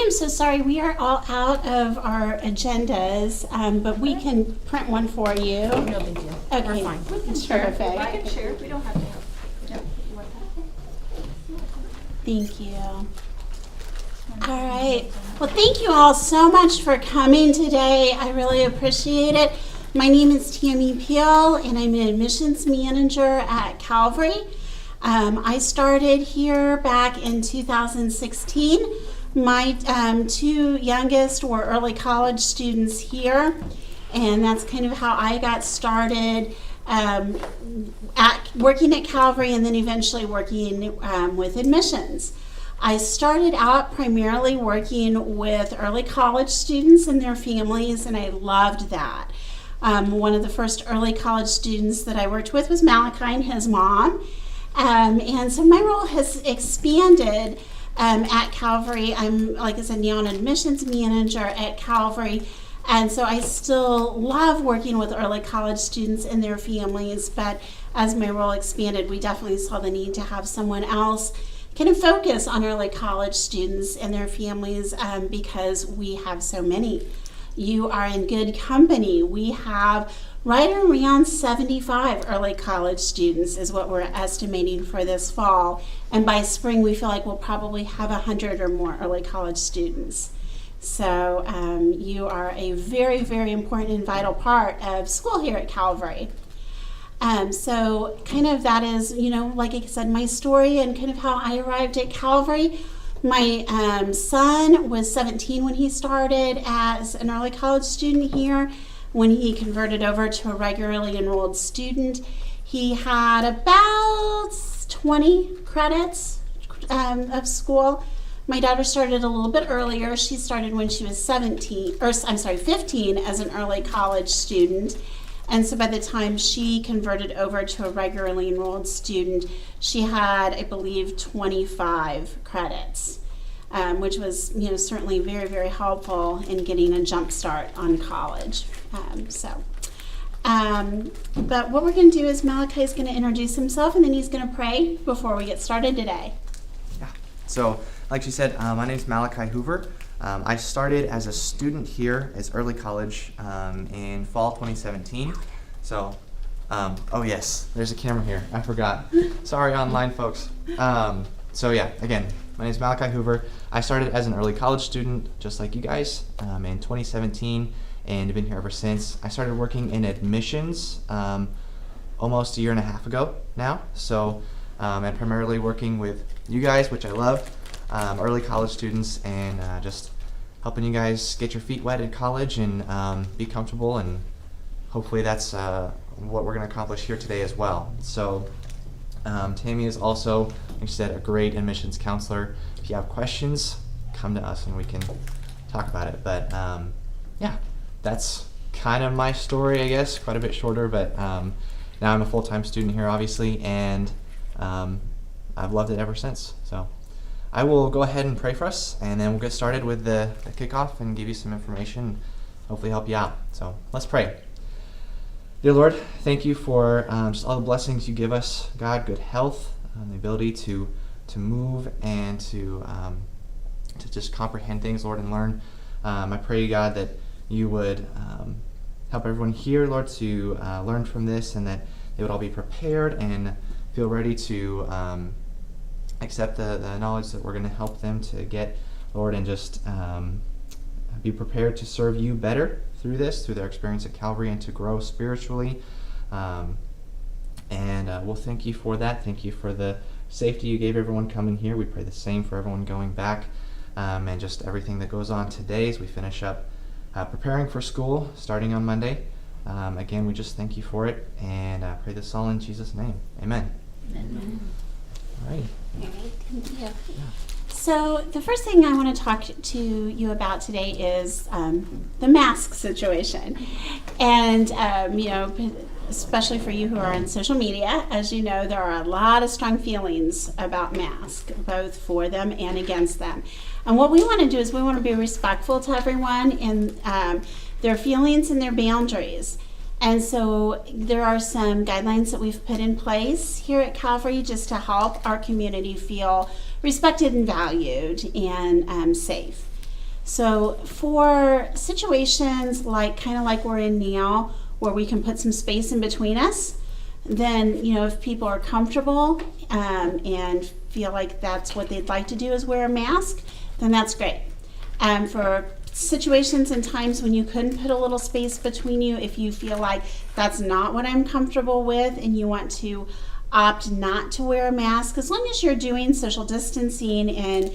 am so sorry. We are all out of our agendas, but we can print one for you. No big deal. Okay. We're fine. We can share. Perfect. I can share. We don't have to have. Yep. You want that? Thank you. All right. Well, thank you all so much for coming today. I really appreciate it. My name is Tammy Peel, and I'm an admissions manager at Calvary. I started here back in 2016. My two youngest were early college students here, and that's kind of how I got started working at Calvary and then eventually working with admissions. I started out primarily working with early college students and their families, and I loved that. One of the first early college students that I worked with was Malachi and his mom. And so my role has expanded at Calvary. I'm, like I said, now an admissions manager at Calvary. And so I still love working with early college students and their families. But as my role expanded, we definitely saw the need to have someone else kind of focus on early college students and their families because we have so many. You are in good company. We have right around 75 early college students is what we're estimating for this fall. And by spring, we feel like we'll probably have 100 or more early college students. So you are a very, very important and vital part of school here at Calvary. So kind of that is, like I said, my story and kind of how I arrived at Calvary. My son was 17 when he started as an early college student here. When he converted over to a regularly enrolled student, he had about 20 credits of school. My daughter started a little bit earlier. She started when she was 15 as an early college student. And so by the time she converted over to a regularly enrolled student, she had, I believe, 25 credits. Which was, certainly very, very helpful in getting a jump start on college. But what we're going to do is Malachi is going to introduce himself, and then he's going to pray before we get started today. Yeah. So, like she said, my name is Malachi Hoover. I started as a student here as early college in fall 2017. So, oh yes, there's a camera here. I forgot. Sorry, online folks. So yeah, again, my name is Malachi Hoover. I started as an early college student, just like you guys, in 2017, and have been here ever since. I started working in admissions almost a year and a half ago now. So, and primarily working with you guys, which I love, early college students, and just helping you guys get your feet wet in college and be comfortable. And hopefully that's what we're going to accomplish here today as well. So. Tammy is also, like you said, a great admissions counselor. If you have questions, come to us and we can talk about it. But yeah, that's kind of my story, I guess, quite a bit shorter. But now I'm a full-time student here, obviously, and I've loved it ever since. So I will go ahead and pray for us, and then we'll get started with the kickoff and give you some information, hopefully help you out. So let's pray. Dear Lord, thank you for just all the blessings you give us, God, good health, the ability to move and to just comprehend things, Lord, and learn. I pray, God, that you would help everyone here, Lord, to learn from this, and that they would all be prepared and feel ready to accept the knowledge that we're going to help them to get, Lord, and just be prepared to serve you better through their experience at Calvary, and to grow spiritually. And we'll thank you for that. Thank you for the safety you gave everyone coming here. We pray the same for everyone going back, and just everything that goes on today as we finish up preparing for school starting on Monday. Again, we just thank you for it, and pray this all in Jesus' name. Amen. Amen. All right. All right, thank you. Yeah. So the first thing I want to talk to you about today is the mask situation. And, especially for you who are on social media, as you know, there are a lot of strong feelings about masks, both for them and against them. And what we want to do is we want to be respectful to everyone in their feelings and their boundaries. And so there are some guidelines that we've put in place here at Calvary just to help our community feel respected and valued and safe. So for situations like kind of like we're in now, where we can put some space in between us, then if people are comfortable and feel like that's what they'd like to do is wear a mask, then that's great. For situations and times when you couldn't put a little space between you, if you feel like that's not what I'm comfortable with and you want to opt not to wear a mask, as long as you're doing social distancing and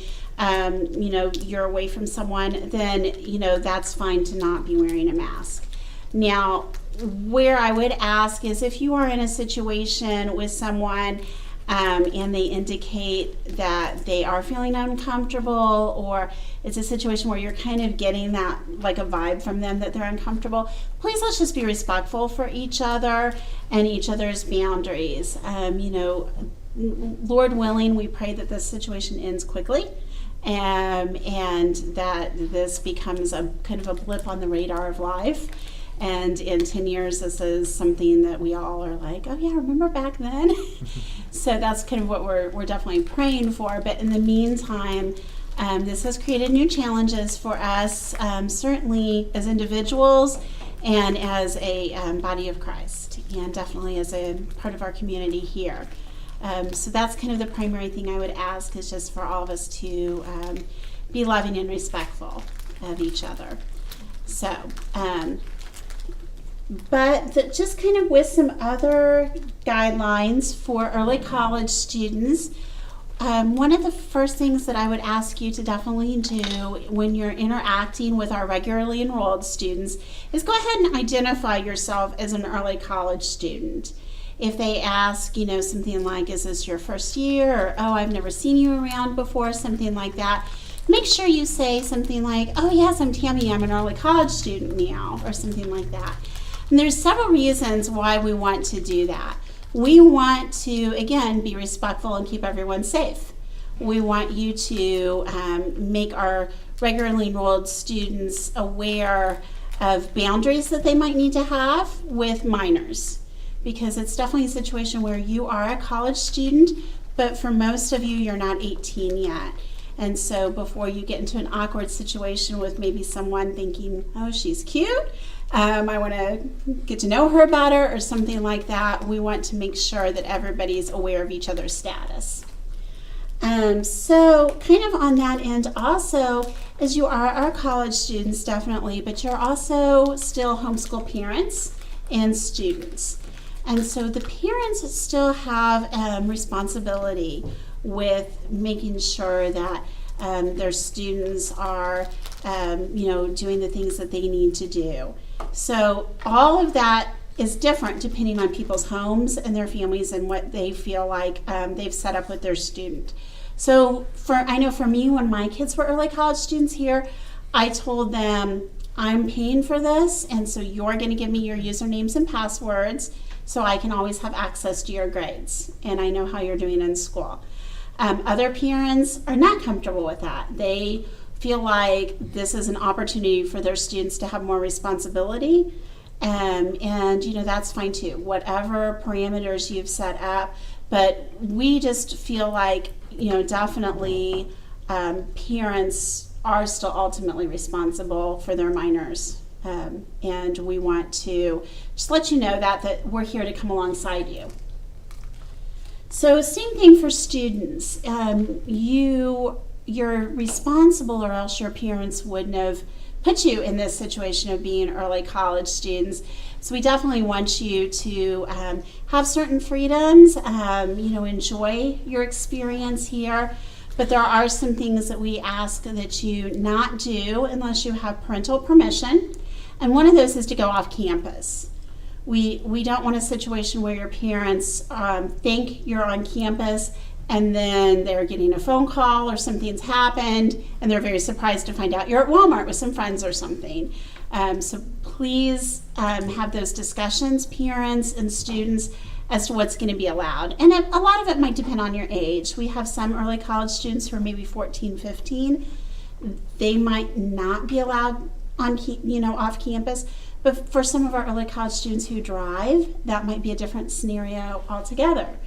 you're away from someone, then that's fine to not be wearing a mask. Now, where I would ask is if you are in a situation with someone and they indicate that they are feeling uncomfortable, or it's a situation where you're kind of getting that, like a vibe from them that they're uncomfortable, please let's just be respectful for each other and each other's boundaries. Lord willing, we pray that this situation ends quickly and that this becomes a kind of a blip on the radar of life. And in 10 years, this is something that we all are like, oh yeah, remember back then? So that's kind of what we're definitely praying for. But in the meantime, this has created new challenges for us, certainly as individuals and as a body of Christ, and definitely as a part of our community here. So that's kind of the primary thing I would ask, is just for all of us to be loving and respectful of each other. So, but just kind of with some other guidelines for early college students, one of the first things that I would ask you to definitely do when you're interacting with our regularly enrolled students is go ahead and identify yourself as an early college student. If they ask, something like, is this your first year? Or, oh, I've never seen you around before, something like that. Make sure you say something like, oh yes, I'm Tammy, I'm an early college student now, or something like that. And there's several reasons why we want to do that. We want to, again, be respectful and keep everyone safe. We want you to make our regularly enrolled students aware of boundaries that they might need to have with minors, because it's definitely a situation where you are a college student, but for most of you, you're not 18 yet. And so before you get into an awkward situation with maybe someone thinking, oh, she's cute, I want to get to know her better, or something like that, we want to make sure that everybody's aware of each other's status. So kind of on that end also, as you are our college students, definitely, but you're also still homeschool parents and students. And so the parents still have responsibility with making sure that their students are, doing the things that they need to do. So all of that is different depending on people's homes and their families and what they feel like they've set up with their student. So I know for me, when my kids were early college students here, I told them, I'm paying for this, and so you're going to give me your usernames and passwords so I can always have access to your grades, and I know how you're doing in school. Other parents are not comfortable with that. They feel like this is an opportunity for their students to have more responsibility, and that's fine too, whatever parameters you've set up. But we just feel like definitely parents are still ultimately responsible for their minors, and we want to just let you know that we're here to come alongside you. So same thing for students. You're responsible, or else your parents wouldn't have put you in this situation of being early college students. So we definitely want you to have certain freedoms, enjoy your experience here. But there are some things that we ask that you not do unless you have parental permission. And one of those is to go off campus. We don't want a situation where your parents think you're on campus and then they're getting a phone call or something's happened and they're very surprised to find out you're at Walmart with some friends or something. So please have those discussions, parents and students, as to what's going to be allowed. And a lot of it might depend on your age. We have some early college students who are maybe 14, 15. They might not be allowed on, off campus. But for some of our early college students who drive, that might be a different scenario altogether.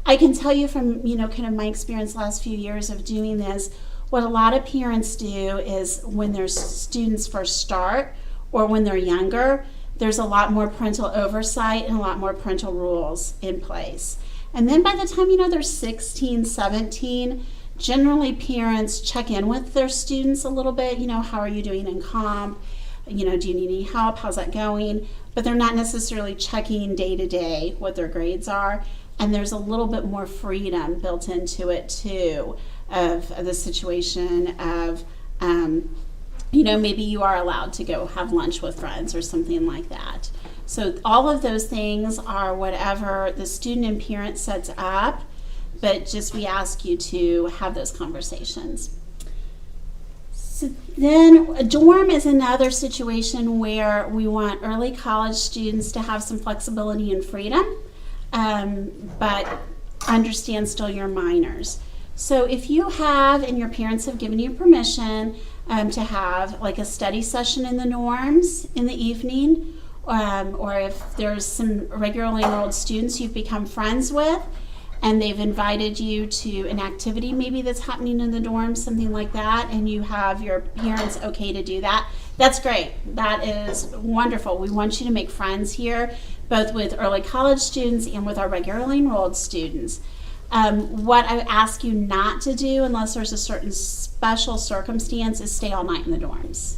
I can tell you from, kind of my experience the last few years of doing this, What a lot of parents do is when their students first start or when they're younger, there's a lot more parental oversight and a lot more parental rules in place. And then by the time, they're 16, 17, generally parents check in with their students a little bit. How are you doing in comp? Do you need any help? How's that going? But they're not necessarily checking day to day what their grades are. And there's a little bit more freedom built into it too, of the situation of, maybe you are allowed to go have lunch with friends or something like that. So all of those things are whatever the student and parent sets up, but just we ask you to have those conversations. So then a dorm is another situation where we want early college students to have some flexibility and freedom, but understand still your minors. So if you have, and your parents have given you permission to have like a study session in the dorms in the evening, or if there's some regularly enrolled students you've become friends with, and they've invited you to an activity maybe that's happening in the dorms, something like that, and you have your parents okay to do that, that's great. That is wonderful. We want you to make friends here, both with early college students and with our regularly enrolled students. What I ask you not to do, unless there's a certain special circumstance, is stay all night in the dorms.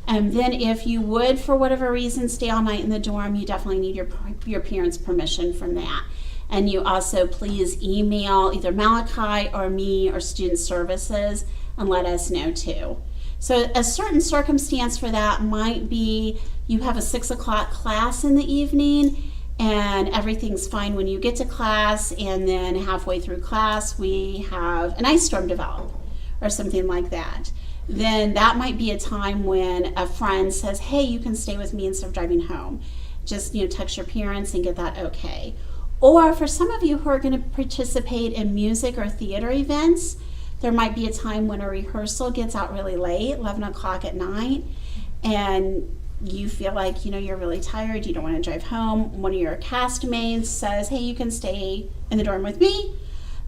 And then if you would, for whatever reason, stay all night in the dorm, you definitely need your parents' permission from that. And you also please email either Malachi or me or student services and let us know too. So a certain circumstance for that might be you have a 6 o'clock class in the evening and everything's fine when you get to class, and then halfway through class we have an ice storm develop or something like that. Then that might be a time when a friend says, hey, you can stay with me instead of driving home. Just text your parents and get that okay. Or for some of you who are going to participate in music or theater events, there might be a time when a rehearsal gets out really late, 11 o'clock at night, and you feel like you're really tired, you don't want to drive home. One of your castmates says, hey, you can stay in the dorm with me.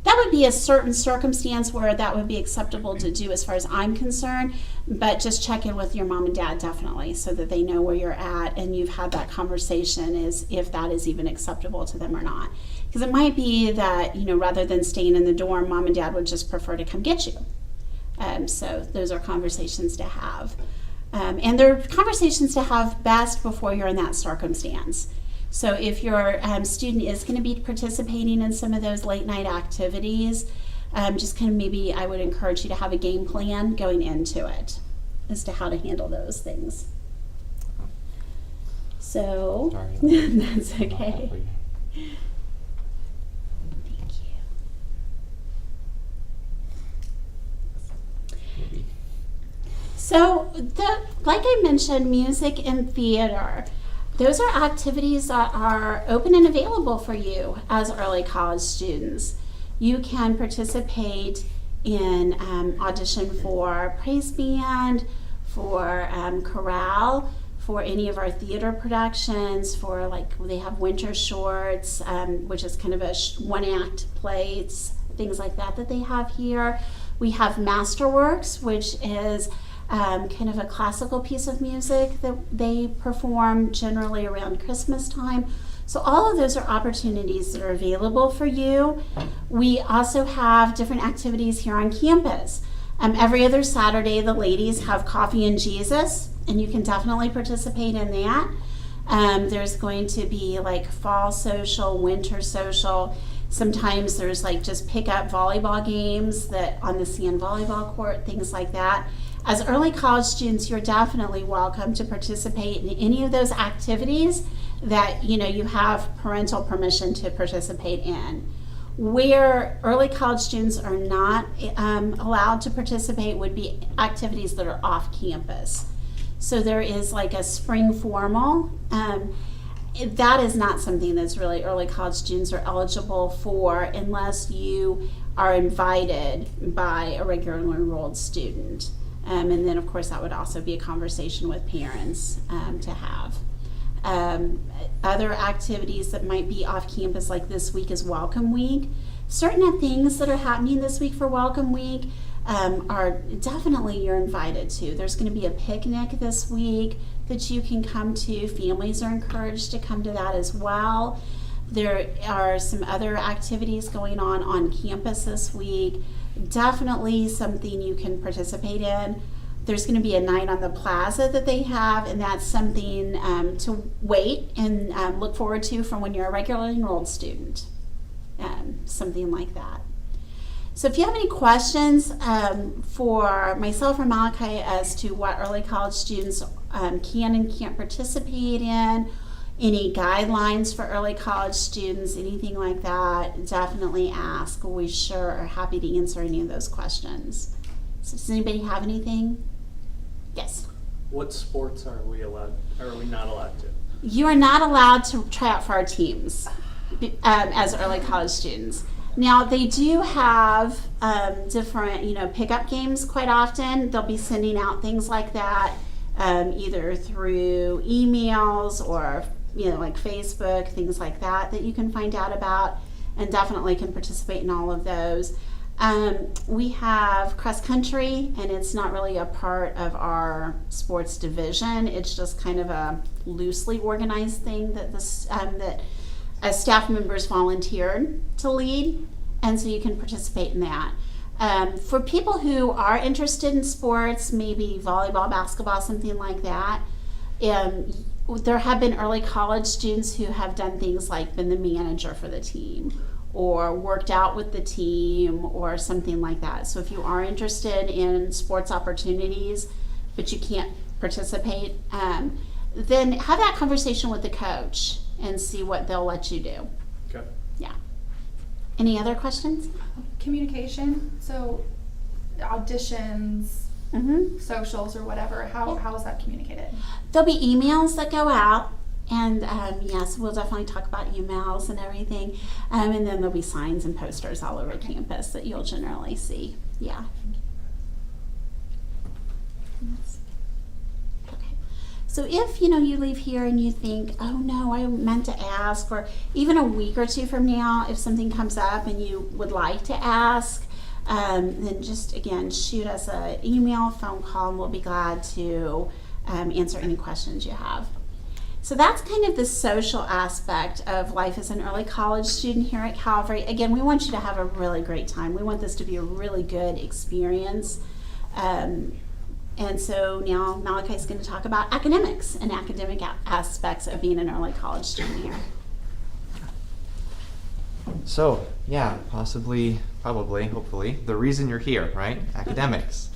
That would be a certain circumstance where that would be acceptable to do as far as I'm concerned, but just check in with your mom and dad definitely so that they know where you're at and you've had that conversation as if that is even acceptable to them or not. Because it might be that, rather than staying in the dorm, mom and dad would just prefer to come get you. So those are conversations to have. And they're conversations to have best before you're in that circumstance. So if your student is going to be participating in some of those late night activities, just kind of maybe I would encourage you to have a game plan going into it as to how to handle those things. So, Sorry, that's okay. Thank Thank you. So, like I mentioned, music and theater, those are activities that are open and available for you as early college students. You can participate in audition for praise band, for chorale, for any of our theater productions, for like they have winter shorts, which is kind of a one-act plays, things like that they have here. We have Masterworks, which is kind of a classical piece of music that they perform generally around Christmas time. So all of those are opportunities that are available for you. We also have different activities here on campus. Every other Saturday, the ladies have Coffee and Jesus, and you can definitely participate in that. There's going to be like fall social, winter social. Sometimes there's like just pick up volleyball games that on the sand volleyball court, things like that. As early college students, you're definitely welcome to participate in any of those activities that you have parental permission to participate in. Where early college students are not allowed to participate would be activities that are off campus. So there is like a spring formal. That is not something that's really early college students are eligible for unless you are invited by a regularly enrolled student. And then, of course, that would also be a conversation with parents to have. Other activities that might be off campus, like this week is Welcome Week. Certain things that are happening this week for Welcome Week, are definitely you're invited to. There's going to be a picnic this week that you can come to. Families are encouraged to come to that as well. There are some other activities going on campus this week. Definitely something you can participate in. There's going to be a night on the plaza that they have, and that's something to wait and look forward to from when you're a regularly enrolled student. Something like that. So if you have any questions for myself or Malachi as to what early college students can and can't participate in, any guidelines for early college students, anything like that, definitely ask. We sure are happy to answer any of those questions. So does anybody have anything? Yes. What sports are we not allowed to? You are not allowed to try out for our teams as early college students. Now they do have different, pickup games quite often. They'll be sending out things like that either through emails or like Facebook, things like that you can find out about, and definitely can participate in all of those. We have cross country, and it's not really a part of our sports division. It's just kind of a loosely organized thing that that staff members volunteered to lead, and so you can participate in that. For people who are interested in sports, maybe volleyball, basketball, something like that, there have been early college students who have done things like been the manager for the team or worked out with the team or something like that. So if you are interested in sports opportunities but you can't participate, then have that conversation with the coach and see what they'll let you do. Okay. Yeah. Any other questions? Communication, so auditions, socials or whatever, how is that communicated? There'll be emails that go out, and yes, we'll definitely talk about emails and everything, and then there'll be signs and posters all over campus that you'll generally see. Yeah. Okay. So if you leave here and you think, oh no, I meant to ask, or even a week or two from now, if something comes up and you would like to ask, then just again shoot us an email, phone call, and we'll be glad to answer any questions you have. So that's kind of the social aspect of life as an early college student here at Calvary. Again, we want you to have a really great time. We want this to be a really good experience. And so now Malachi is going to talk about academics and academic aspects of being an early college student here. So, yeah, possibly, probably, hopefully, the reason you're here, right? Academics.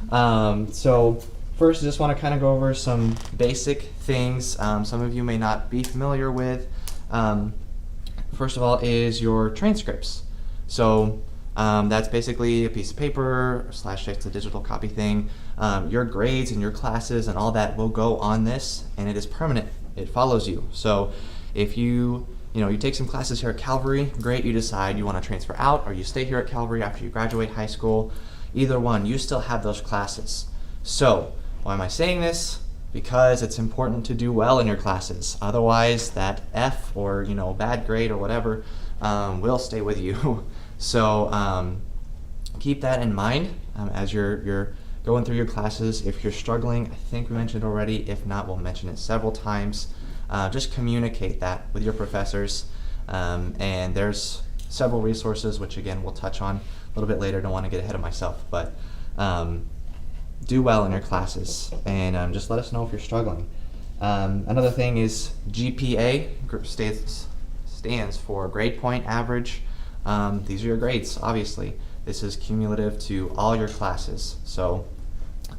So, first, I just want to kind of go over some basic things some of you may not be familiar with. First of all is your transcripts. So, that's basically a piece of paper / it's a digital copy thing. Your grades and your classes and all that will go on this, and it is permanent. It follows you. So, if you take some classes here at Calvary, great, you decide you want to transfer out, or you stay here at Calvary after you graduate high school, either one, you still have those classes. So, why am I saying this? Because it's important to do well in your classes. Otherwise, that F or, bad grade or whatever will stay with you. So, keep that in mind as you're going through your classes. If you're struggling, I think we mentioned already. If not, we'll mention it several times. Just communicate that with your professors, and there's several resources which again we'll touch on a little bit later. Don't want to get ahead of myself, but do well in your classes, and just let us know if you're struggling. Another thing is GPA stands for grade point average. These are your grades, obviously. This is cumulative to all your classes. So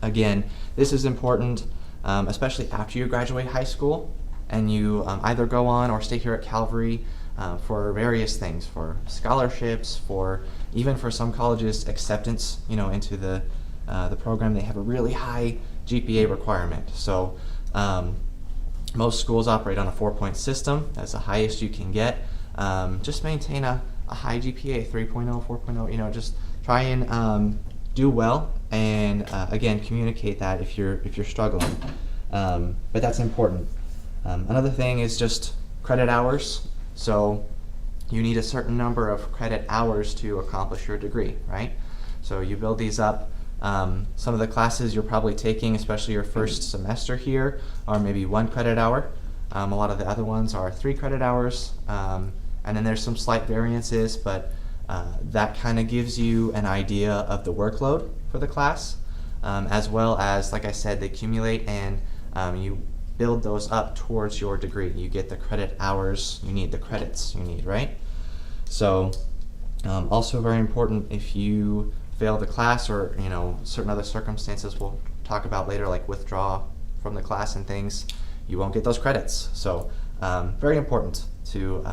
again, this is important, especially after you graduate high school and you either go on or stay here at Calvary for various things, for scholarships, even for some colleges acceptance, into the program. They have a really high GPA requirement. So most schools operate on a 4-point system. That's the highest you can get. Just maintain a high GPA, 3.0, 4.0, just try and do well, and again, communicate that if you're struggling. But that's important. Another thing is just credit hours. So you need a certain number of credit hours to accomplish your degree, right? So you build these up. Some of the classes you're probably taking, especially your first semester here, are maybe 1 credit hour. A lot of the other ones are 3 credit hours. And then there's some slight variances, but that kind of gives you an idea of the workload for the class, as well as, like I said, they accumulate, and you build those up towards your degree. You get the credit hours you need, the credits you need, right? So also very important, if you fail the class, or certain other circumstances we'll talk about later, like withdraw from the class and things, you won't get those credits. So very important to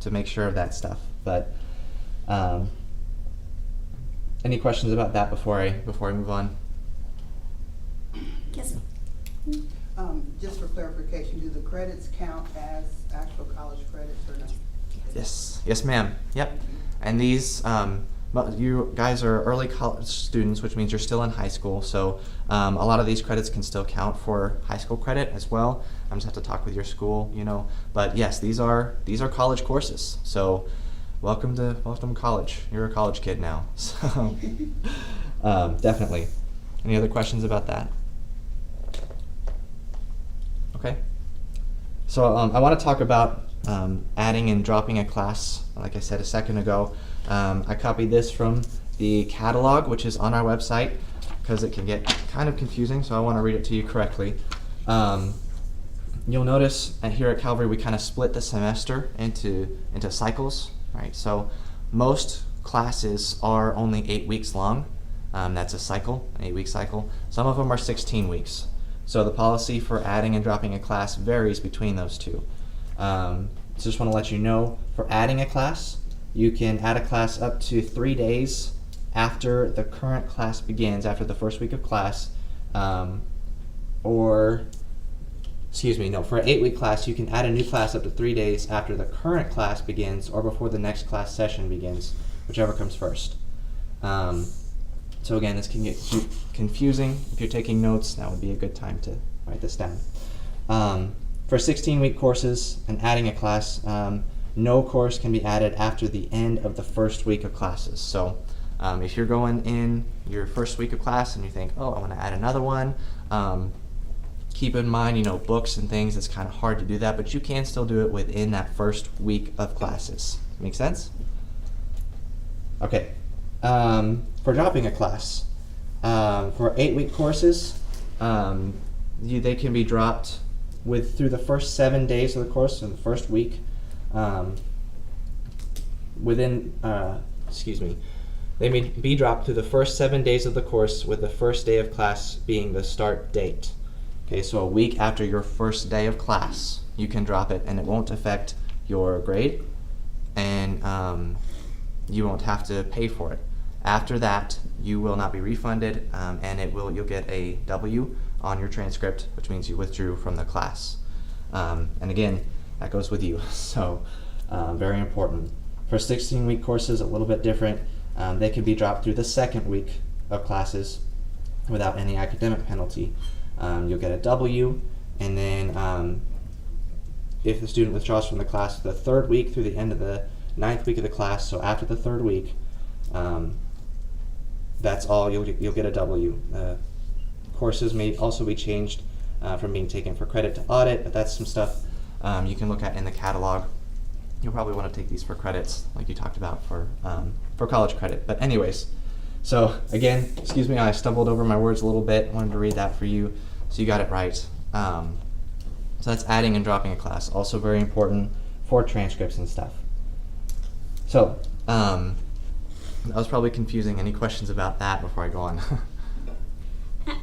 make sure of that stuff. But any questions about that before I move on? Yes. Just for clarification, do the credits count as actual college credits or not? Yes, ma'am. Yep. And these, you guys are early college students, which means you're still in high school. So a lot of these credits can still count for high school credit as well. I just have to talk with your school, But yes, these are college courses. So welcome to college. You're a college kid now. So definitely. Any other questions about that? Okay. So I want to talk about adding and dropping a class. Like I said a second ago, I copied this from the catalog, which is on our website, because it can get kind of confusing, so I want to read it to you correctly. You'll notice here at Calvary we kind of split the semester into cycles, right? So most classes are only 8 weeks long. That's a cycle, an 8-week cycle. Some of them are 16 weeks. So the policy for adding and dropping a class varies between those two. So just want to let you know, for adding a class, you can add a class up to 3 days after the current class begins, after the first week of class, for an 8-week class, you can add a new class up to 3 days after the current class begins or before the next class session begins, whichever comes first. So again, this can get confusing. If you're taking notes, now would be a good time to write this down. For 16-week courses and adding a class, no course can be added after the end of the first week of classes. So if you're going in your first week of class and you think, oh, I want to add another one, keep in mind, books and things, it's kind of hard to do that, but you can still do it within that first week of classes. Make sense? Okay. For dropping a class, for 8-week courses, they can be dropped through the first 7 days of the course in the first week. They may be dropped through the first 7 days of the course, with the first day of class being the start date. Okay, so a week after your first day of class, you can drop it, and it won't affect your grade, and you won't have to pay for it. After that, you will not be refunded, and you'll get a W on your transcript, which means you withdrew from the class. And again, that goes with you, so very important. For 16-week courses, a little bit different. They can be dropped through the second week of classes without any academic penalty. You'll get a W, and then if the student withdraws from the class the third week through the end of the 9th week of the class, so after the third week, that's all, you'll get a W. Courses may also be changed from being taken for credit to audit, but that's some stuff you can look at in the catalog. You'll probably want to take these for credits, like you talked about for college credit. But anyways, so again, excuse me, I stumbled over my words a little bit. Wanted to read that for you, so you got it right. So that's adding and dropping a class. Also very important for transcripts and stuff. So that was probably confusing. Any questions about that before I go on?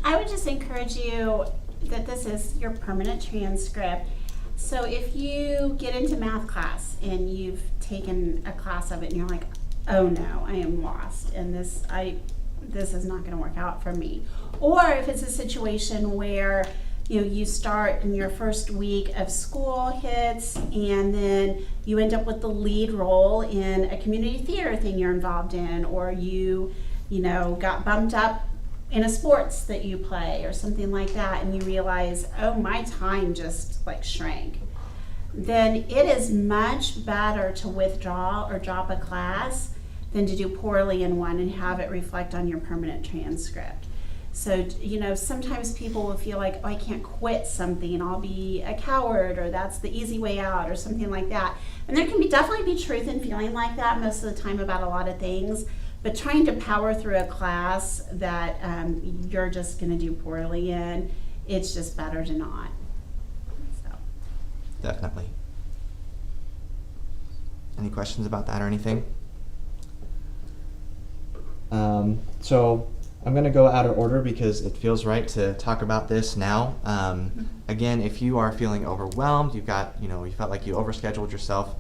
I would just encourage you that this is your permanent transcript. So if you get into math class and you've taken a class of it and you're like, oh no, I am lost, and this is not going to work out for me. Or if it's a situation where you start in your first week of school hits and then you end up with the lead role in a community theater thing you're involved in, or you got bumped up in a sports that you play or something like that, and you realize, oh, my time just shrank, then it is much better to withdraw or drop a class than to do poorly in one and have it reflect on your permanent transcript. So, sometimes people will feel like, oh, I can't quit something, I'll be a coward, or that's the easy way out, or something like that. And there can definitely be truth in feeling like that most of the time about a lot of things. But trying to power through a class that you're just going to do poorly in, it's just better to not. So. Definitely. Any questions about that or anything? So I'm going to go out of order because it feels right to talk about this now. Again, if you are feeling overwhelmed, you felt like you overscheduled yourself,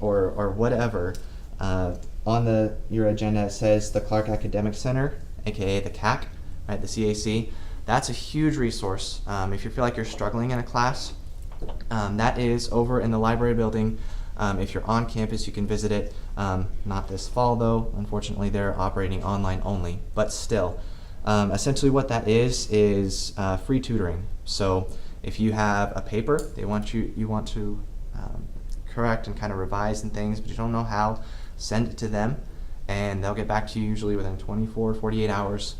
or whatever, on your agenda it says the Clark Academic Center, aka the CAC, right, the CAC. That's a huge resource. If you feel like you're struggling in a class, that is over in the library building. If you're on campus, you can visit it. Not this fall, though. Unfortunately, they're operating online only. But still, essentially what that is free tutoring. So if you have a paper you want to correct and kind of revise and things, but you don't know how, send it to them, and they'll get back to you usually within 24, 48 hours,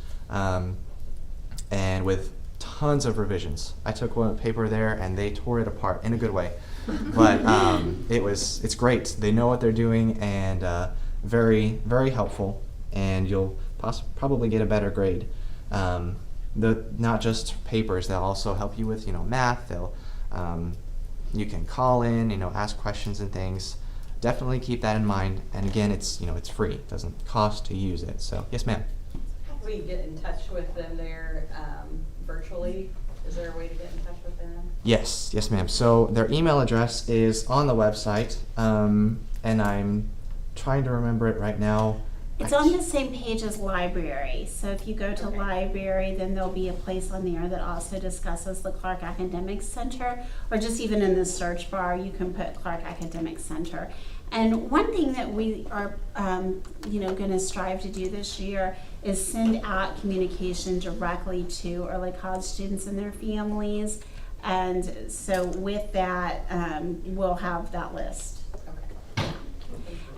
and with tons of revisions. I took one paper there, and they tore it apart in a good way. But it's great. They know what they're doing, and very, very helpful, and you'll probably get a better grade. Not just papers, they'll also help you with math. You can call in, ask questions and things. Definitely keep that in mind. And again, it's free. It doesn't cost to use it. So yes, ma'am. How do we get in touch with them there virtually? Is there a way to get in touch with them? Yes, ma'am. So their email address is on the website, and I'm trying to remember it right now. It's on the same page as library. So if you go to library, then there'll be a place on there that also discusses the Clark Academic Center, or just even in the search bar, you can put Clark Academic Center. And one thing that we are, going to strive to do this year is send out communication directly to early college students and their families. And so with that, we'll have that list.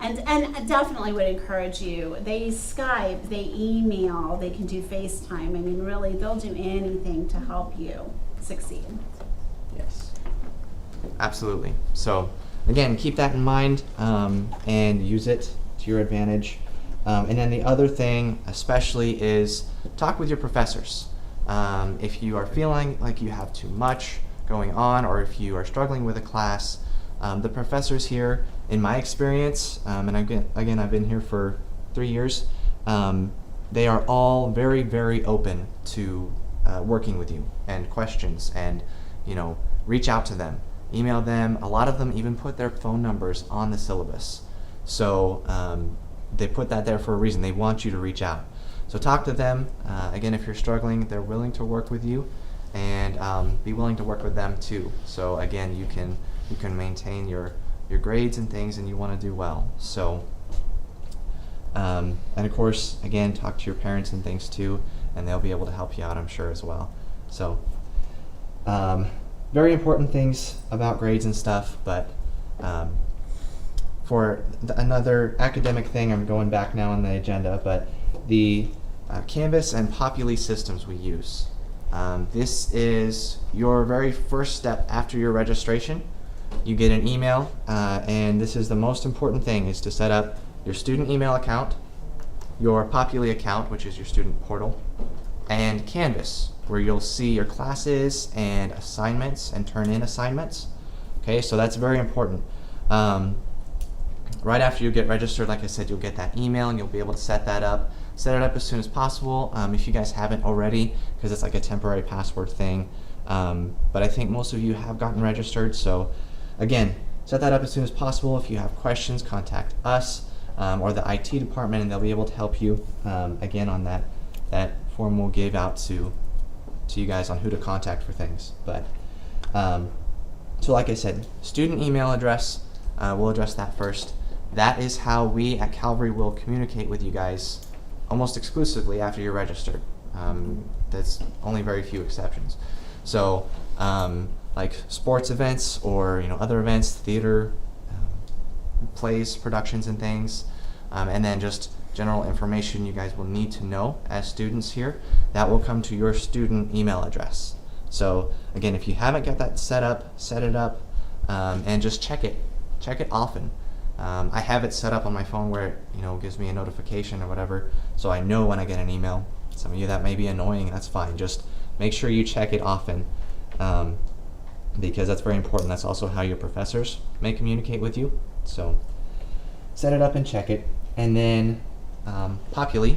And I definitely would encourage you. They Skype, they email, they can do FaceTime. I mean, really, they'll do anything to help you succeed. Yes, absolutely. So again, keep that in mind, and use it to your advantage. And then the other thing especially is talk with your professors. If you are feeling like you have too much going on, or if you are struggling with a class, the professors here, in my experience, and again I've been here for 3 years, they are all very, very open to working with you and questions, and reach out to them, email them. A lot of them even put their phone numbers on the syllabus. So they put that there for a reason. They want you to reach out. So talk to them. Again, if you're struggling, they're willing to work with you, and be willing to work with them too. So again, you can maintain your grades and things, and you want to do well. So, and of course, again, talk to your parents and things too, and they'll be able to help you out, I'm sure, as well. So, very important things about grades and stuff, but for another academic thing, I'm going back now on the agenda, but the Canvas and Populi systems we use. This is your very first step after your registration. You get an email, and this is the most important thing, is to set up your student email account, your Populi account, which is your student portal, and Canvas, where you'll see your classes and assignments and turn in assignments. Okay, so that's very important. Right after you get registered, like I said, you'll get that email, and you'll be able to set that up. Set it up as soon as possible, if you guys haven't already, because it's like a temporary password thing. But I think most of you have gotten registered, so again, set that up as soon as possible. If you have questions, contact us or the IT department, and they'll be able to help you. Again, on that form we'll give out to you guys on who to contact for things. But so like I said, student email address, we'll address that first. That is how we at Calvary will communicate with you guys almost exclusively after you're registered. That's only very few exceptions. So like sports events, or other events, theater, plays, productions and things, and then just general information you guys will need to know as students here. That will come to your student email address. So again, if you haven't got that set up, set it up, and just check it. Check it often. I have it set up on my phone where it gives me a notification or whatever, so I know when I get an email. Some of you that may be annoying, that's fine. Just make sure you check it often, because that's very important. That's also how your professors may communicate with you. So set it up and check it. And then Populi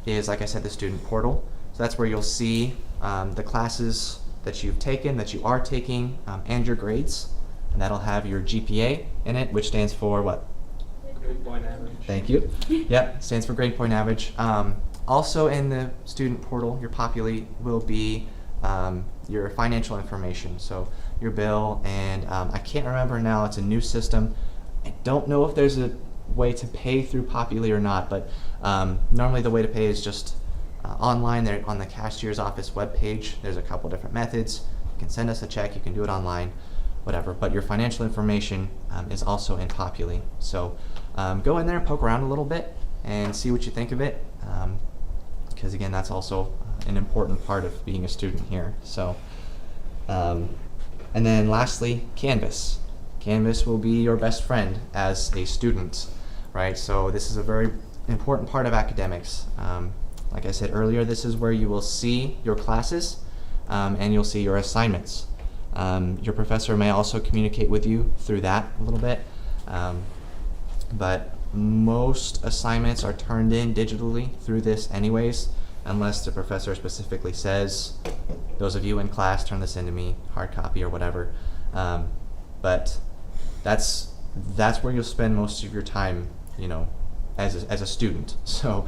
is, like I said, the student portal. So that's where you'll see the classes that you've taken, that you are taking, and your grades. And that'll have your GPA in it, which stands for what? Grade point average. Thank you. Yep, stands for grade point average. Also in the student portal, your Populi will be your financial information. So your bill, and I can't remember now, it's a new system. I don't know if there's a way to pay through Populi or not, but normally the way to pay is just online there on the cashier's office webpage. There's a couple different methods. You can send us a check, you can do it online, whatever, but your financial information is also in Populi. So go in there and poke around a little bit and see what you think of it, because again, that's also an important part of being a student here. So, and then lastly, Canvas. Canvas will be your best friend as a student, right? So this is a very important part of academics. Like I said earlier, this is where you will see your classes and you'll see your assignments. Your professor may also communicate with you through that a little bit, but most assignments are turned in digitally through this anyways, unless the professor specifically says, those of you in class, turn this into me, hard copy or whatever. But that's where you'll spend most of your time, as a student. So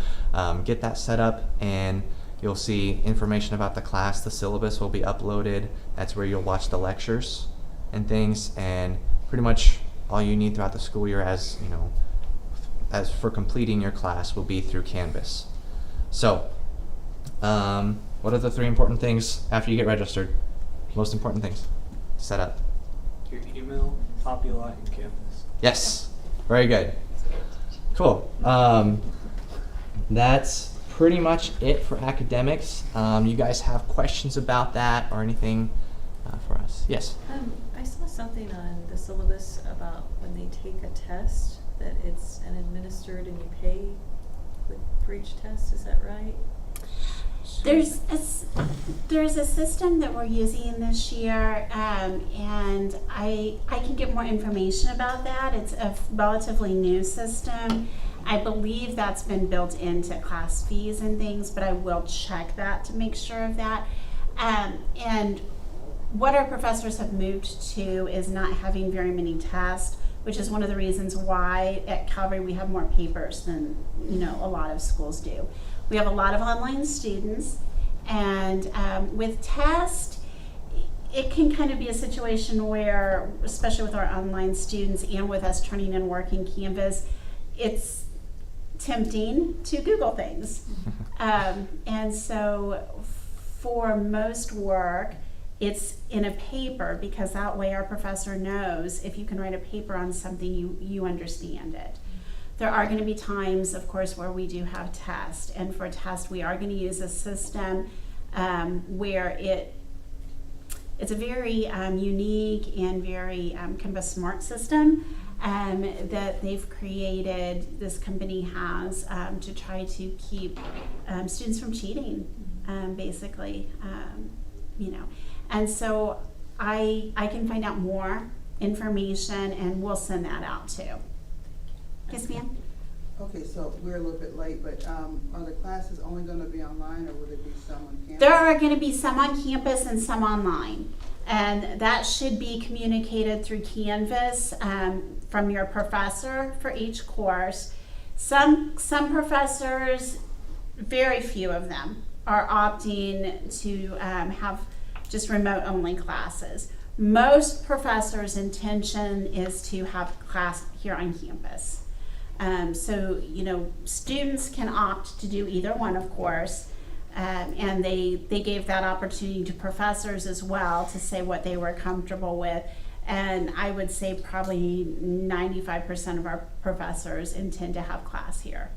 get that set up, and you'll see information about the class. The syllabus will be uploaded. That's where you'll watch the lectures and things, and pretty much all you need throughout the school year as for completing your class will be through Canvas. So what are the 3 important things after you get registered? Most important things to set up. Your email, Populi, and Canvas. Yes, very good. Cool. That's pretty much it for academics. You guys have questions about that or anything for us? Yes? I saw something on the syllabus about when they take a test, that it's administered and you pay for each test. Is that right? There's a system that we're using this year, and I can get more information about that. It's a relatively new system. I believe that's been built into class fees and things, but I will check that to make sure of that. And what our professors have moved to is not having very many tests, which is one of the reasons why at Calvary we have more papers than a lot of schools do. We have a lot of online students, and with tests, it can kind of be a situation where, especially with our online students and with us turning in work in Canvas, it's tempting to Google things. And so for most work, it's in a paper, because that way our professor knows if you can write a paper on something, you understand it. There are going to be times, of course, where we do have tests, and for a test we are going to use a system where it's a very unique and very kind of a smart system that they've created, this company has, to try to keep students from cheating, basically, And so I can find out more information, and we'll send that out too. Yes, ma'am? Okay, so we're a little bit late, but are the classes only going to be online, or will there be some on campus? There are going to be some on campus and some online, and that should be communicated through Canvas from your professor for each course. Some professors, very few of them, are opting to have just remote-only classes. Most professors' intention is to have class here on campus. So, students can opt to do either one, of course, and they gave that opportunity to professors as well to say what they were comfortable with. And I would say probably 95% of our professors intend to have class here.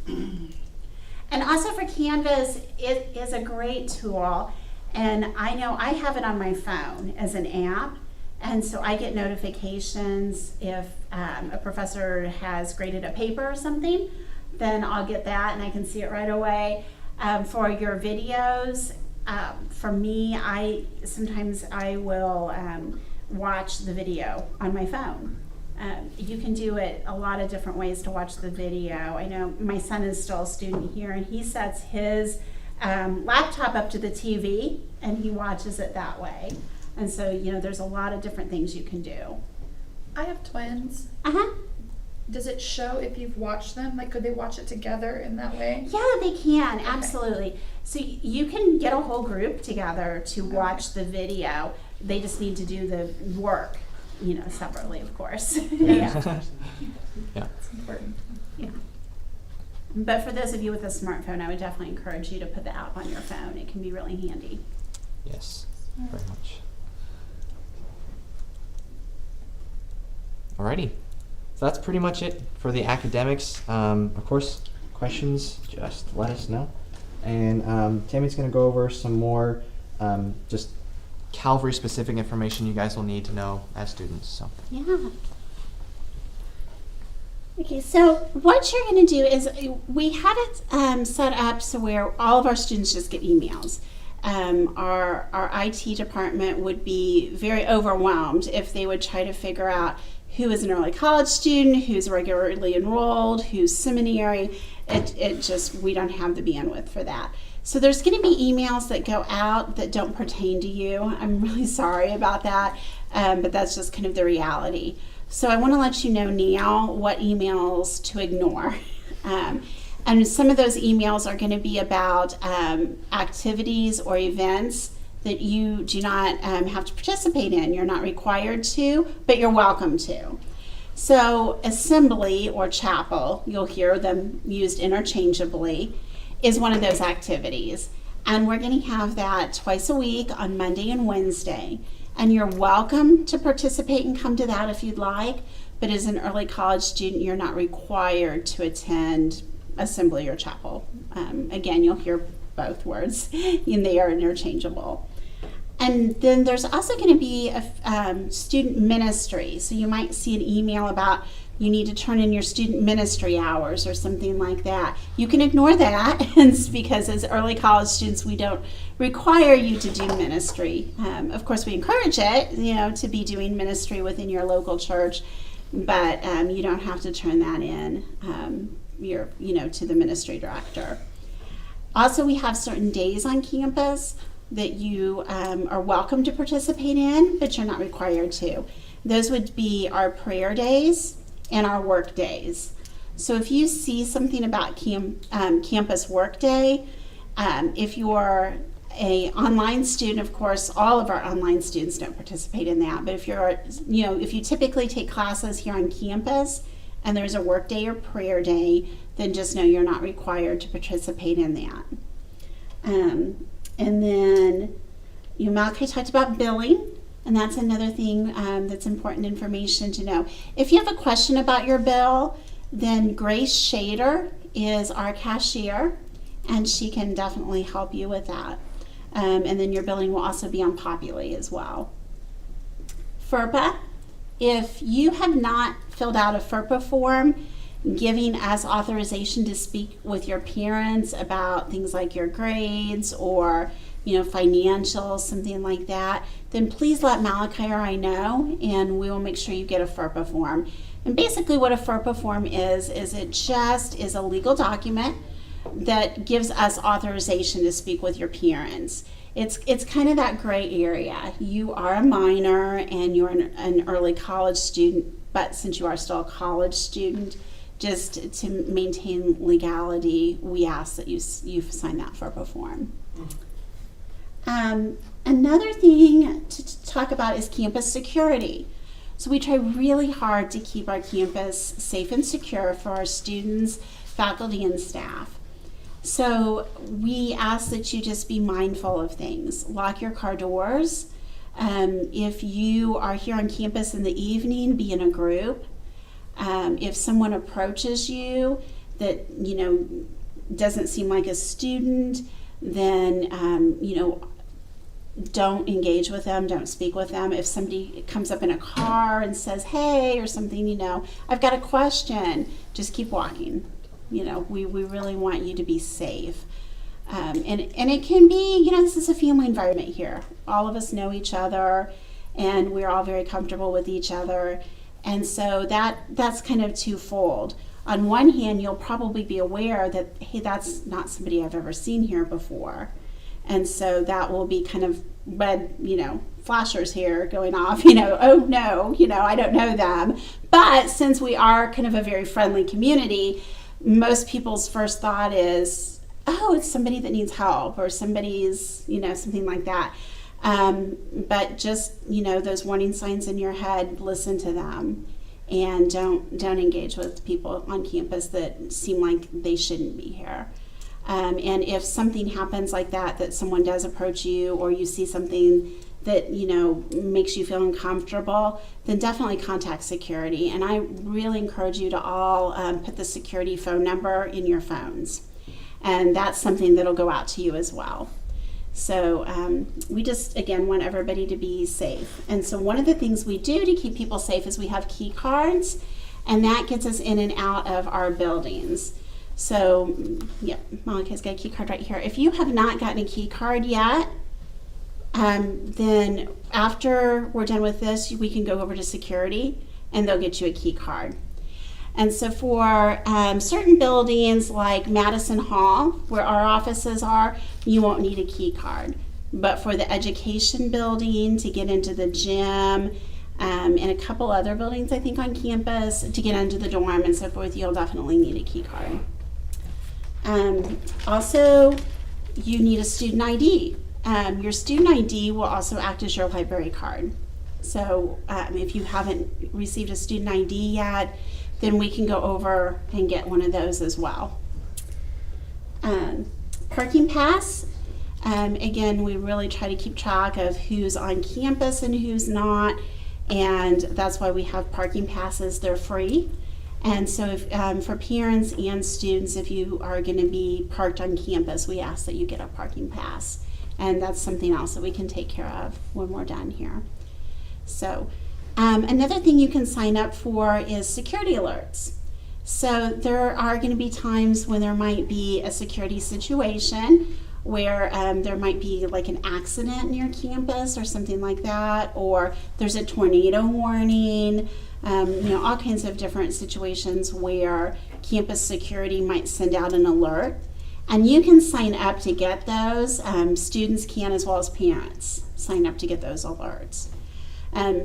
And also for Canvas, it is a great tool. And I know I have it on my phone as an app. And so I get notifications if a professor has graded a paper or something, then I'll get that and I can see it right away. For your videos, for me, sometimes I will watch the video on my phone. You can do it a lot of different ways to watch the video. I know my son is still a student here, and he sets his laptop up to the TV and he watches it that way. And so, there's a lot of different things you can do. I have twins. Uh-huh. Does it show if you've watched them? Like, could they watch it together in that way? Yeah, they can, absolutely. So you can get a whole group together to watch the video. They just need to do the work, separately, of course. Yeah. Yeah. It's important. Yeah. But for those of you with a smartphone, I would definitely encourage you to put the app on your phone. It can be really handy. Yes, very much. Alrighty, so that's pretty much it for the academics. Of course, questions, just let us know. And Tammy's going to go over some more just Calvary-specific information you guys will need to know as students. So. Yeah. Okay, so what you're going to do is we have it set up so where all of our students just get emails. Our IT department would be very overwhelmed if they would try to figure out who is an early college student, who's regularly enrolled, who's seminary. We don't have the bandwidth for that. So there's going to be emails that go out that don't pertain to you. I'm really sorry about that, but that's just kind of the reality. So I want to let you know now what emails to ignore. And some of those emails are going to be about activities or events that you do not have to participate in. You're not required to, but you're welcome to. So assembly or chapel, you'll hear them used interchangeably, is one of those activities. And we're going to have that twice a week on Monday and Wednesday. And you're welcome to participate and come to that if you'd like, but as an early college student, you're not required to attend assembly or chapel. Again, you'll hear both words, and they are interchangeable. And then there's also going to be a student ministry. So you might see an email about you need to turn in your student ministry hours or something like that. You can ignore that because as early college students, we don't require you to do ministry. Of course, we encourage it, to be doing ministry within your local church, but you don't have to turn that in, to the ministry director. Also, we have certain days on campus that you are welcome to participate in, but you're not required to. Those would be our prayer days and our work days. So if you see something about campus work day, if you're a online student, of course, all of our online students don't participate in that. But if if you typically take classes here on campus and there's a work day or prayer day, then just know you're not required to participate in that. And then Malachi talked about billing, and that's another thing that's important information to know. If you have a question about your bill, then Grace Shader is our cashier, and she can definitely help you with that. And then your billing will also be on Populi as well. FERPA, if you have not filled out a FERPA form, giving us authorization to speak with your parents about things like your grades or financials, something like that, then please let Malachi or I know, and we will make sure you get a FERPA form. And basically what a FERPA form is it just is a legal document that gives us authorization to speak with your parents. It's kind of that gray area. You are a minor and you're an early college student, but since you are still a college student, just to maintain legality, we ask that you sign that FERPA form. Another thing to talk about is campus security. So we try really hard to keep our campus safe and secure for our students, faculty, and staff. So we ask that you just be mindful of things. Lock your car doors. If you are here on campus in the evening, be in a group. If someone approaches you that, doesn't seem like a student, then, don't engage with them, don't speak with them. If somebody comes up in a car and says, hey, or something, I've got a question, just keep walking. We really want you to be safe. And it can be, this is a family environment here. All of us know each other, and we're all very comfortable with each other. And so that's kind of twofold. On one hand, you'll probably be aware that, hey, that's not somebody I've ever seen here before. And so that will be kind of red, flashers here going off, oh no, I don't know them. But since we are kind of a very friendly community, most people's first thought is, oh, it's somebody that needs help, or somebody's, something like that. But just, those warning signs in your head, listen to them, and don't engage with people on campus that seem like they shouldn't be here. And if something happens like that someone does approach you, or you see something that, makes you feel uncomfortable, then definitely contact security. And I really encourage you to all put the security phone number in your phones. And that's something that'll go out to you as well. So we just, again, want everybody to be safe. And so one of the things we do to keep people safe is we have key cards, and that gets us in and out of our buildings. So, Malika's got a key card right here. If you have not gotten a key card yet, then after we're done with this, we can go over to security, and they'll get you a key card. And so for certain buildings like Madison Hall, where our offices are, you won't need a key card. But for the education building, to get into the gym, and a couple other buildings, I think, on campus, to get into the dorm and so forth, you'll definitely need a key card. Also, you need a student ID. Your student ID will also act as your library card. So if you haven't received a student ID yet, then we can go over and get one of those as well. Parking pass. Again, we really try to keep track of who's on campus and who's not, and that's why we have parking passes. They're free. And so if, for parents and students, if you are going to be parked on campus, we ask that you get a parking pass. And that's something else that we can take care of when we're done here. So another thing you can sign up for is security alerts. So there are going to be times when there might be a security situation where there might be like an accident near campus or something like that, or there's a tornado warning, all kinds of different situations where campus security might send out an alert. And you can sign up to get those. Students can, as well as parents, sign up to get those alerts.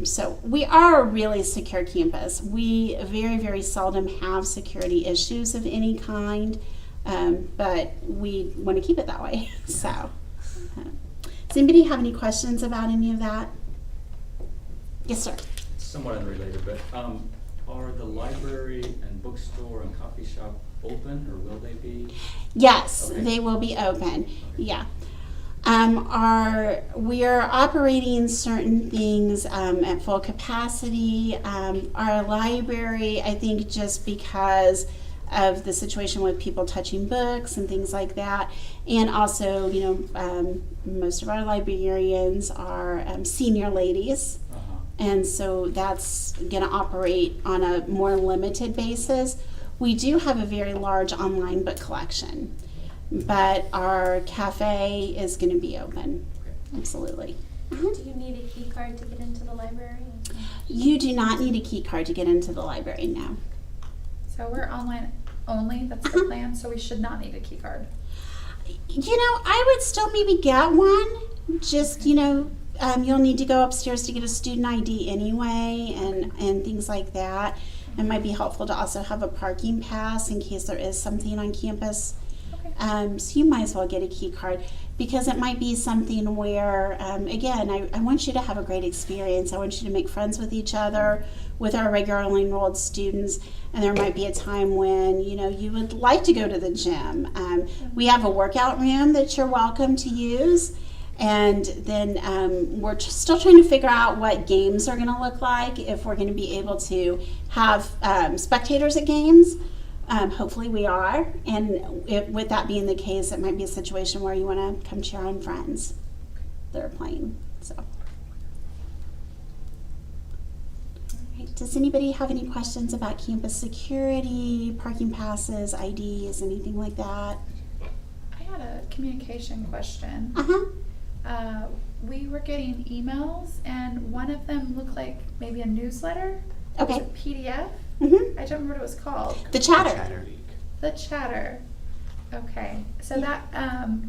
So we are a really secure campus. We very, very seldom have security issues of any kind, but we want to keep it that way. So, does anybody have any questions about any of that? Yes, sir. Somewhat unrelated, but are the library and bookstore and coffee shop open, or will they be? Yes, Okay. they will be open. Okay. Yeah. We are operating certain things at full capacity. Our library, I think, just because of the situation with people touching books and things like that, and also, most of our librarians are senior ladies. And so that's going to operate on a more limited basis. We do have a very large online book collection, but our cafe is going to be open. Absolutely. Do you need a key card to get into the library? You do not need a key card to get into the library now. So we're online only, that's the plan, so we should not need a key card. I would still maybe get one. Just, you'll need to go upstairs to get a student ID anyway, and things like that. It might be helpful to also have a parking pass in case there is something on campus. Okay. So you might as well get a key card, because it might be something where, again, I want you to have a great experience. I want you to make friends with each other, with our regularly enrolled students, and there might be a time when, you would like to go to the gym. We have a workout room that you're welcome to use. And then we're still trying to figure out what games are going to look like, if we're going to be able to have spectators at games. Hopefully we are. And with that being the case, it might be a situation where you want to come cheer on friends that are playing. So. Does anybody have any questions about campus security, parking passes, IDs, anything like that? I had a communication question. Uh-huh. We were getting emails, and one of them looked like maybe a newsletter. Okay. It was a PDF. Mm-hmm. I don't remember what it was called. The chatter. The chatter. Okay. So that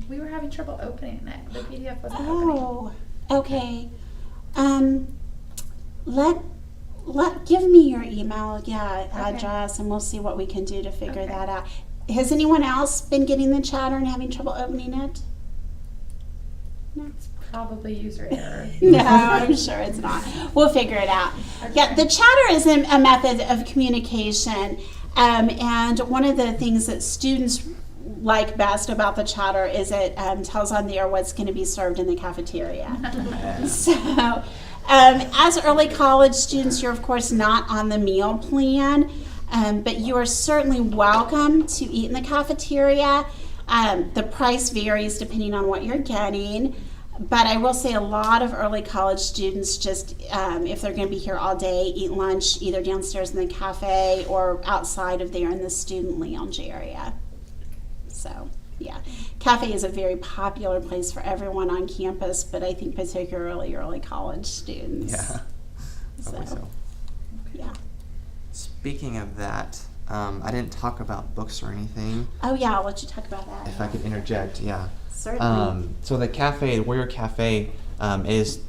we were having trouble opening it. The PDF wasn't opening. Oh, okay. Give me your email, address, and we'll see what we can do to figure Okay. that out. Has anyone else been getting the chatter and having trouble opening it? No. Probably user error. No, I'm sure it's not. We'll figure it out. Yeah, the chatter is a method of communication, and one of the things that students like best about the chatter is it tells on there what's going to be served in the cafeteria. So, as early college students, you're of course not on the meal plan, but you are certainly welcome to eat in the cafeteria. The price varies depending on what you're getting. But I will say a lot of early college students just, if they're going to be here all day, eat lunch either downstairs in the cafe or outside of there in the student lounge area. So, yeah. Cafe is a very popular place for everyone on campus, but I think particularly early college students. Yeah. Probably so. Yeah. Speaking of that, I didn't talk about books or anything. Oh, yeah, I'll let you talk about that. If I could interject, yeah. Certainly. So the cafe, the Warrior Cafe, is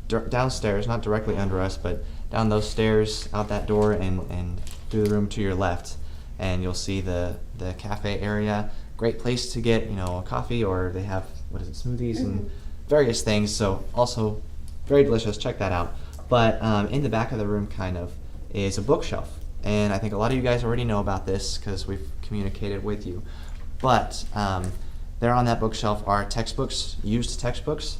downstairs, not directly under us, but down those stairs, out that door, and through the room to your left, and you'll see the cafe area. Great place to get, a coffee, or they have, smoothies and various things. So also very delicious. Check that out. But in the back of the room, kind of, is a bookshelf, and I think a lot of you guys already know about this because we've communicated with you. But there on that bookshelf are textbooks, used textbooks.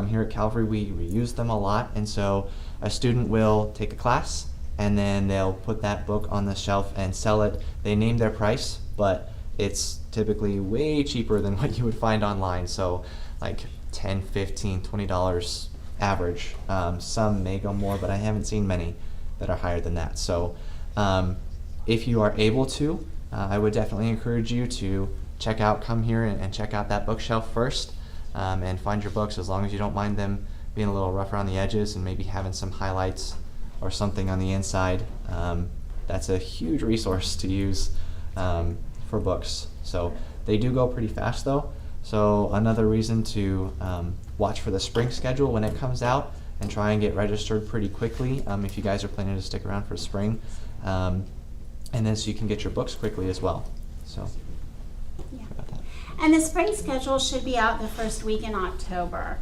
Here at Calvary, we use them a lot, and so a student will take a class, and then they'll put that book on the shelf and sell it. They name their price, but it's typically way cheaper than what you would find online, so like $10, $15, $20 average. Some may go more, but I haven't seen many that are higher than that. So if you are able to, I would definitely encourage you to come here and check out that bookshelf first, and find your books, as long as you don't mind them being a little rough around the edges and maybe having some highlights or something on the inside. That's a huge resource to use for books. So they do go pretty fast though. So another reason to watch for the spring schedule when it comes out and try and get registered pretty quickly if you guys are planning to stick around for spring. And then so you can get your books quickly as well. So. Yeah. And the spring schedule should be out the first week in October.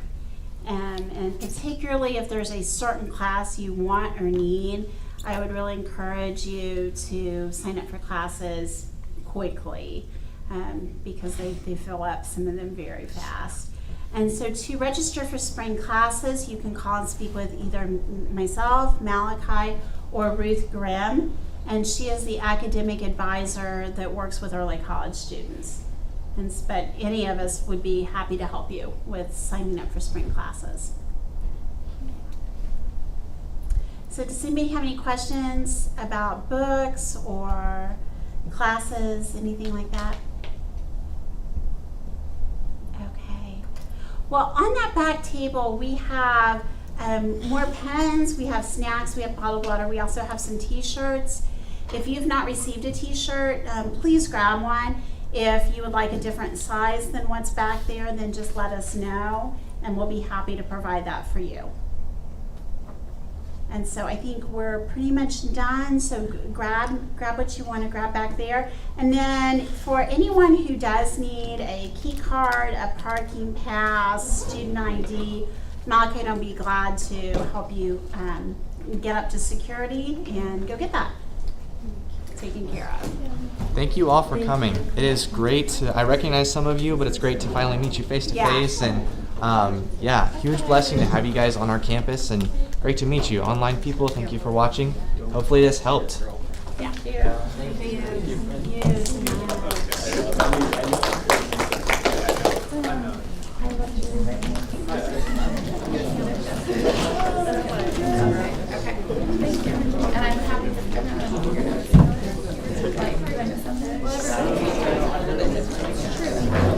And particularly if there's a certain class you want or need, I would really encourage you to sign up for classes quickly, because they fill up, some of them very fast. And so to register for spring classes, you can call and speak with either myself, Malachi, or Ruth Grimm, and she is the academic advisor that works with early college students. But any of us would be happy to help you with signing up for spring classes. So does anybody have any questions about books or classes, anything like that? Okay. Well, on that back table, we have more pens, we have snacks, we have bottled water, we also have some t-shirts. If you've not received a t-shirt, please grab one. If you would like a different size than what's back there, then just let us know, and we'll be happy to provide that for you. And so I think we're pretty much done, so grab what you want to grab back there. And then for anyone who does need a key card, a parking pass, student ID, Malachi will be glad to help you get up to security and go get that taken care of. Thank you all for coming. It is great. I recognize some of you, but it's great to finally meet you face to face and Yeah, huge blessing to have you guys on our campus, and great to meet you. Online people, thank you for watching. Hopefully this helped. Thank you. And I'm happy to, I don't know if you hear those. Like, did I miss something?